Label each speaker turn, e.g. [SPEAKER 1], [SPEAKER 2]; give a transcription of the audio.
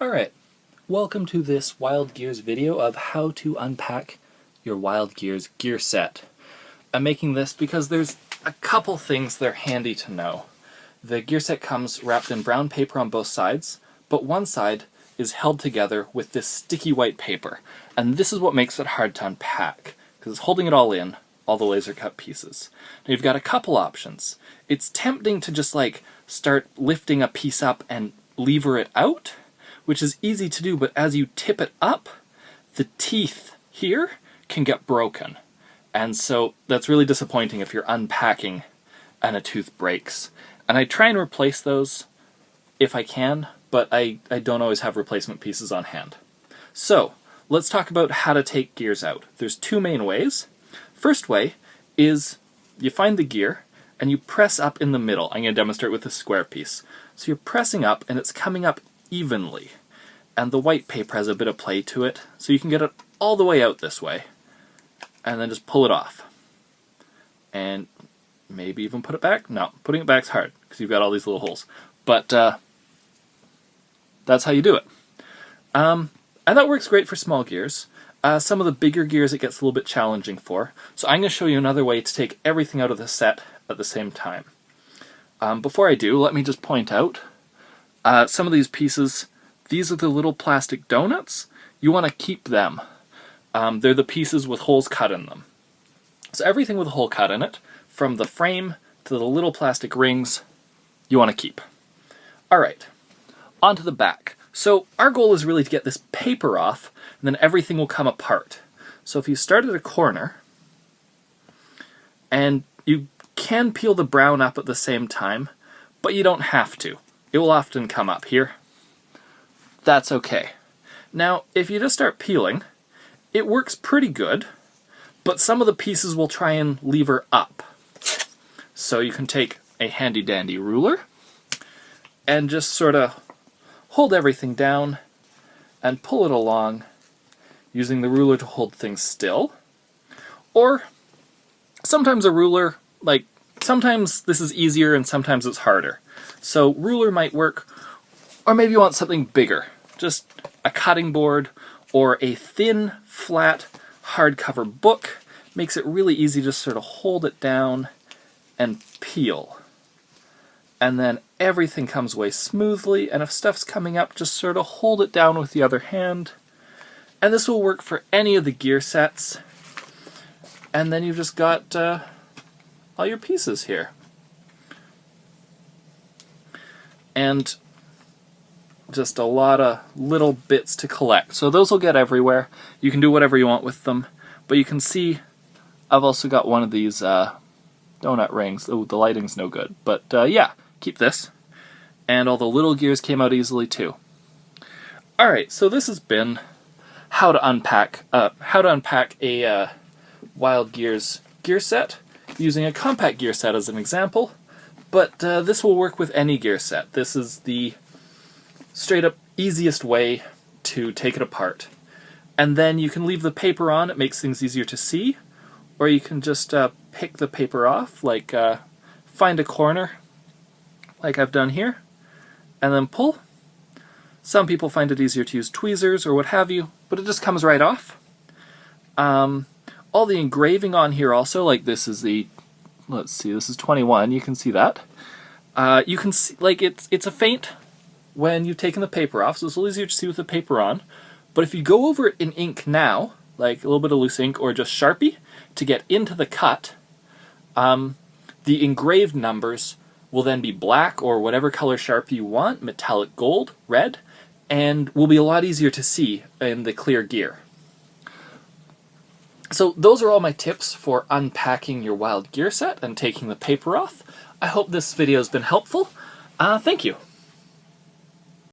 [SPEAKER 1] Alright, welcome to this Wild Gears video of how to unpack your Wild Gears gear set. I'm making this because there's a couple things that are handy to know. The gear set comes wrapped in brown paper on both sides, but one side is held together with this sticky white paper, and this is what makes it hard to unpack, because it's holding it all in, all the laser cut pieces. Now you've got a couple options. It's tempting to just start lifting a piece up and lever it out, which is easy to do, but as you tip it up, the teeth here can get broken. And so that's really disappointing if you're unpacking and a tooth breaks. And I try and replace those if I can, but I don't always have replacement pieces on hand. So let's talk about how to take gears out. There's two main ways. First way is you find the gear and you press up in the middle. I'm going to demonstrate with this square piece. So you're pressing up and it's coming up evenly. And the white paper has a bit of play to it, so you can get it all the way out this way. And then just pull it off. And maybe even put it back? No, putting it back's hard, because you've got all these little holes. But that's how you do it. And that works great for small gears. Some of the bigger gears it gets a little bit challenging for. So I'm going to show you another way to take everything out of the set at the same time. Before I do, let me just point out some of these pieces. These are the little plastic donuts. You want to keep them. They're the pieces with holes cut in them. So everything with a hole cut in it, from the frame to the little plastic rings, you want to keep. Alright, on to the back. So our goal is really to get this paper off, and then everything will come apart. So if you start at a corner, and you can peel the brown up at the same time, but you don't have to. It will often come up here. That's okay. Now, if you just start peeling, it works pretty good, but some of the pieces will try and lever up. So you can take a handy-dandy ruler and just sort of hold everything down and pull it along using the ruler to hold things still. Or sometimes a ruler, sometimes this is easier and sometimes it's harder. So ruler might work, or maybe you want something bigger. Just a cutting board or a thin, flat, hardcover book makes it really easy to sort of hold it down and peel. And then everything comes away smoothly, and if stuff's coming up, just sort of hold it down with the other hand. And this will work for any of the gear sets. And then you've just got all your pieces here. And just a lot of little bits to collect. So those will get everywhere. You can do whatever you want with them. But you can see I've also got one of these donut rings. Oh, the lighting's no good. But yeah, keep this. And all the little gears came out easily too. Alright, so this has been how to unpack a Wild Gears gear set using a compact gear set as an example. But this will work with any gear set. This is the straight up easiest way to take it apart. And then you can leave the paper on, it makes things easier to see, or you can just pick the paper off, find a corner, like I've done here, and then pull. Some people find it easier to use tweezers or what have you, but it just comes right off. All the engraving on here also, this is the, let's see, this is 21, you can see that. You can see, it's a faint when you've taken the paper off, so it's a little easier to see with the paper on. But if you go over it in ink now, like a little bit of loose ink or just Sharpie, to get into the cut, the engraved numbers will then be black or whatever color Sharpie you want, metallic gold, red, and will be a lot easier to see in the clear gear. So those are all my tips for unpacking your Wild Gear set and taking the paper off. I hope this video has been helpful. Thank you.